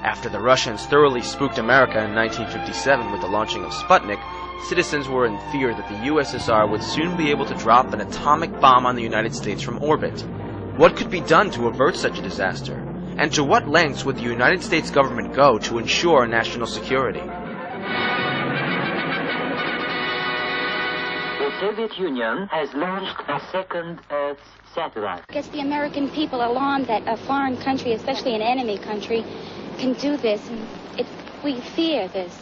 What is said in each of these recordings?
After the Russians thoroughly spooked America in 1957 with the launching of Sputnik, citizens were in fear that the USSR would soon be able to drop an atomic bomb on the United States from orbit. What could be done to avert such a disaster? And to what lengths would the United States government go to ensure national security? The Soviet Union has launched a second Earth satellite. I guess the American people are alarmed that a foreign country, especially an enemy country, can do this, and we fear this.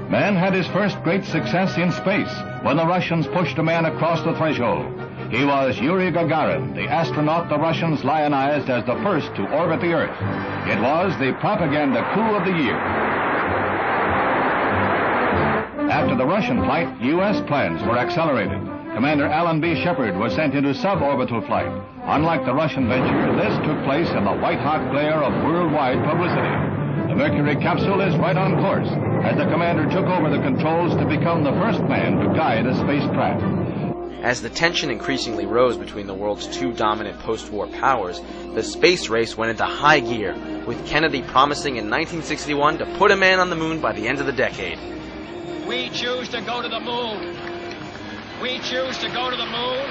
Man had his first great success in space when the Russians pushed a man across the threshold. He was Yuri Gagarin, the astronaut the Russians lionized as the first to orbit the Earth. It was the propaganda coup of the year. After the Russian flight, U.S. plans were accelerated. Commander Alan B. Shepard was sent into suborbital flight. Unlike the Russian venture, this took place in the white-hot glare of worldwide publicity. The Mercury capsule is right on course as the commander took over the controls to become the first man to guide a spacecraft. As the tension increasingly rose between the world's two dominant post-war powers, the space race went into high gear, with Kennedy promising in 1961 to put a man on the moon by the end of the decade. We choose to go to the moon. We choose to go to the moon.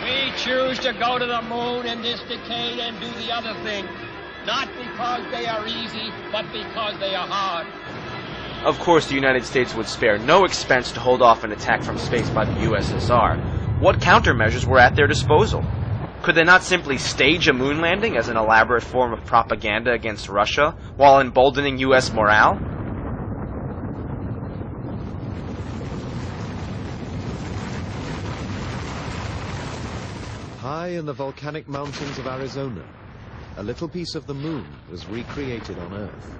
We choose to go to the moon in this decade and do the other thing. Not because they are easy, but because they are hard. Of course, the United States would spare no expense to hold off an attack from space by the USSR. What countermeasures were at their disposal? Could they not simply stage a moon landing as an elaborate form of propaganda against Russia, while emboldening U.S. morale? High in the volcanic mountains of Arizona, a little piece of the moon was recreated on Earth.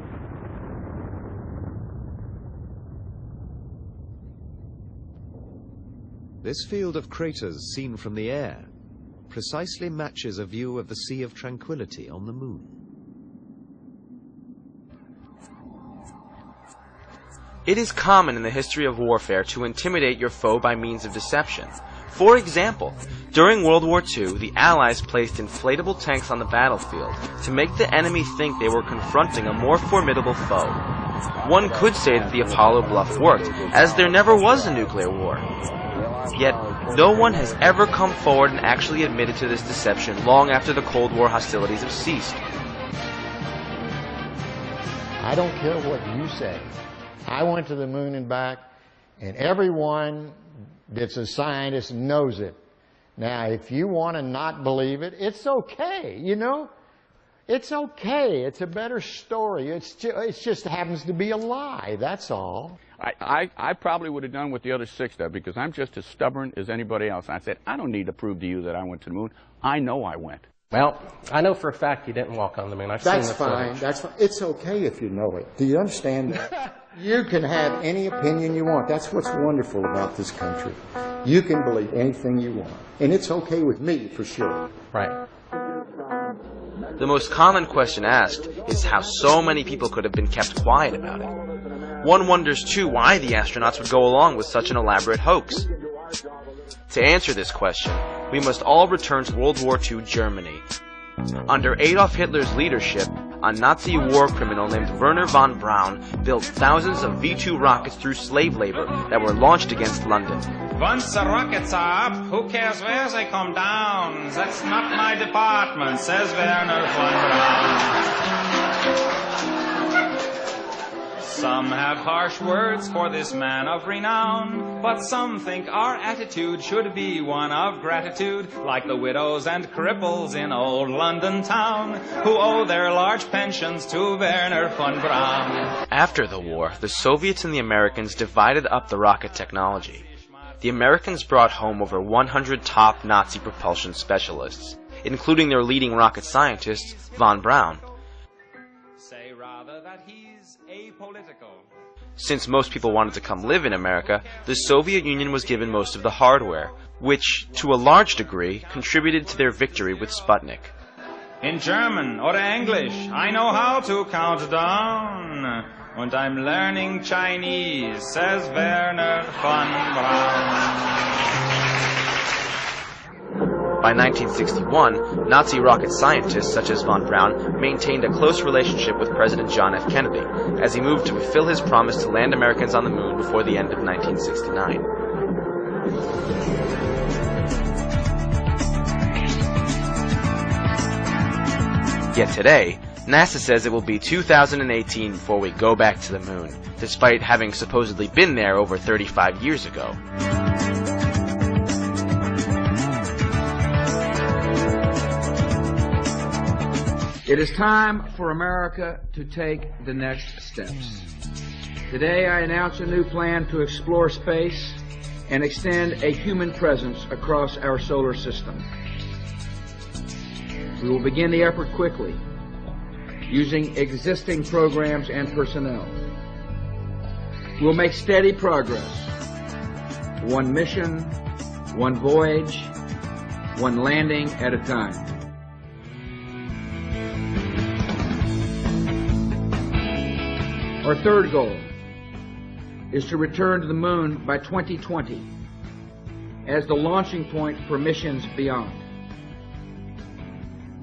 This field of craters seen from the air precisely matches a view of the Sea of Tranquility on the moon. It is common in the history of warfare to intimidate your foe by means of deception. For example, during World War II, the Allies placed inflatable tanks on the battlefield to make the enemy think they were confronting a more formidable foe. One could say that the Apollo bluff worked, as there never was a nuclear war. Yet, no one has ever come forward and actually admitted to this deception long after the Cold War hostilities have ceased. I don't care what you say. I went to the moon and back, and everyone that's a scientist knows it. Now, if you want to not believe it, it's okay, you know? It's okay. It's a better story. It just happens to be a lie, that's all. I probably would have done what the other six did, because I'm just as stubborn as anybody else. I said, I don't need to prove to you that I went to the moon. I know I went. Well, I know for a fact you didn't walk on the moon. I've seen the footage. That's fine. It's okay if you know it. Do you understand that? You can have any opinion you want. That's what's wonderful about this country. You can believe anything you want. And it's okay with me, for sure. Right. The most common question asked is how so many people could have been kept quiet about it. One wonders, too, why the astronauts would go along with such an elaborate hoax. To answer this question, we must all return to World War II Germany. Under Adolf Hitler's leadership, a Nazi war criminal named Wernher von Braun built thousands of V-2 rockets through slave labor that were launched against London. Once the rockets are up, who cares where they come down? That's not my department, says Wernher von Braun. Some have harsh words for this man of renown, but some think our attitude should be one of gratitude, like the widows and cripples in old London town, who owe their large pensions to Wernher von Braun. After the war, the Soviets and the Americans divided up the rocket technology. The Americans brought home over 100 top Nazi propulsion specialists, including their leading rocket scientist, von Braun. Say rather that he's apolitical. Since most people wanted to come live in America, the Soviet Union was given most of the hardware, which, to a large degree, contributed to their victory with Sputnik. In German or English, I know how to count down. And I'm learning Chinese, says Wernher von Braun. By 1961, Nazi rocket scientists such as von Braun maintained a close relationship with President John F. Kennedy as he moved to fulfill his promise to land Americans on the moon before the end of 1969. Yet today, NASA says it will be 2018 before we go back to the moon, despite having supposedly been there over 35 years ago. It is time for America to take the next steps. Today I announce a new plan to explore space and extend a human presence across our solar system. We will begin the effort quickly, using existing programs and personnel. We'll make steady progress. One mission, one voyage, one landing at a time. Our third goal is to return to the moon by 2020 as the launching point for missions beyond.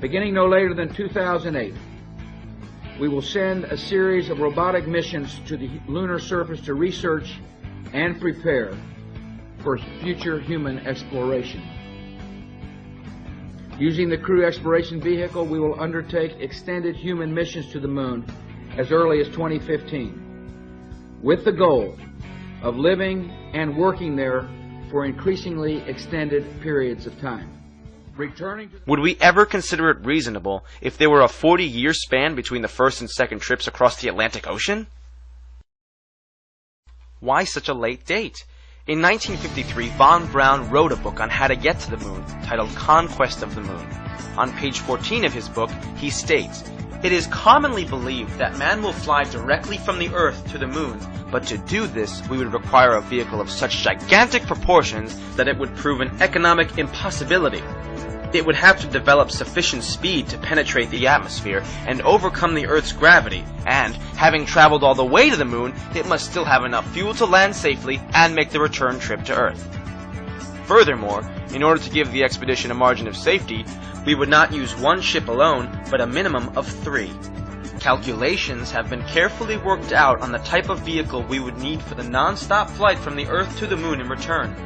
Beginning no later than 2008, we will send a series of robotic missions to the lunar surface to research and prepare for future human exploration. Using the Crew Exploration Vehicle, we will undertake extended human missions to the moon as early as 2015, with the goal of living and working there for increasingly extended periods of time. Would we ever consider it reasonable if there were a 40-year span between the first and second trips across the Atlantic Ocean? Why such a late date? In 1953, von Braun wrote a book on how to get to the moon, titled Conquest of the Moon. On page 14 of his book, he states, "It is commonly believed that man will fly directly from the Earth to the moon, but to do this, we would require a vehicle of such gigantic proportions that it would prove an economic impossibility. It would have to develop sufficient speed to penetrate the atmosphere and overcome the Earth's gravity, and, having traveled all the way to the moon, it must still have enough fuel to land safely and make the return trip to Earth. Furthermore, in order to give the expedition a margin of safety, we would not use one ship alone, but a minimum of 3. Calculations have been carefully worked out on the type of vehicle we would need for the non-stop flight from the Earth to the moon in return.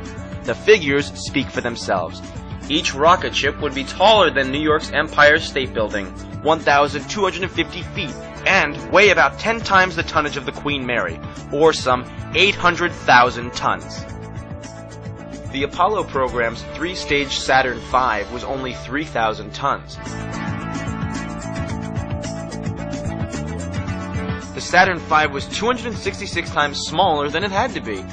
The figures speak for themselves. Each rocket ship would be taller than New York's Empire State Building, 1,250 feet, and weigh about 10 times the tonnage of the Queen Mary, or some 800,000 tons. The Apollo program's 3-stage Saturn V was only 3,000 tons. The Saturn V was 266 times smaller than it had to be.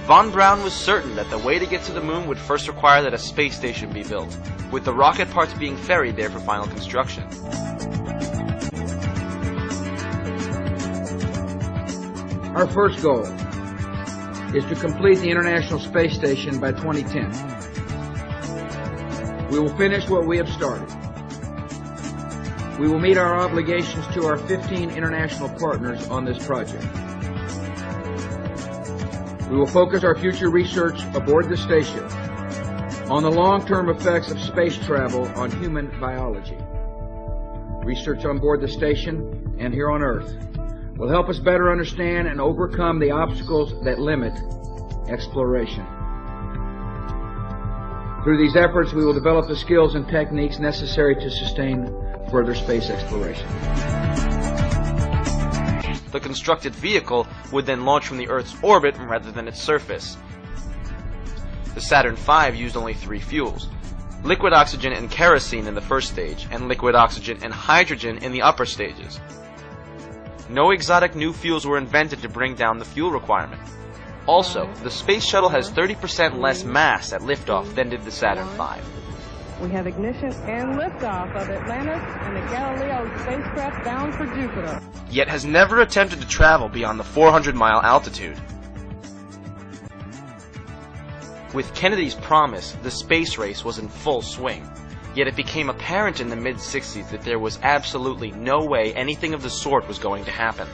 Von Braun was certain that the way to get to the moon would first require that a space station be built, with the rocket parts being ferried there for final construction. Our first goal is to complete the International Space Station by 2010. We will finish what we have started. We will meet our obligations to our 15 international partners on this project. We will focus our future research aboard the station on the long-term effects of space travel on human biology. Research on board the station and here on Earth will help us better understand and overcome the obstacles that limit exploration. Through these efforts, we will develop the skills and techniques necessary to sustain further space exploration. The constructed vehicle would then launch from the Earth's orbit rather than its surface. The Saturn V used only 3 fuels: liquid oxygen and kerosene in the first stage, and liquid oxygen and hydrogen in the upper stages. No exotic new fuels were invented to bring down the fuel requirement. Also, the Space Shuttle has 30% less mass at liftoff than did the Saturn V. We have ignition and liftoff of Atlantis and the Galileo spacecraft bound for Jupiter. Yet has never attempted to travel beyond the 400-mile altitude. With Kennedy's promise, the space race was in full swing. Yet it became apparent in the mid-60s that there was absolutely no way anything of the sort was going to happen.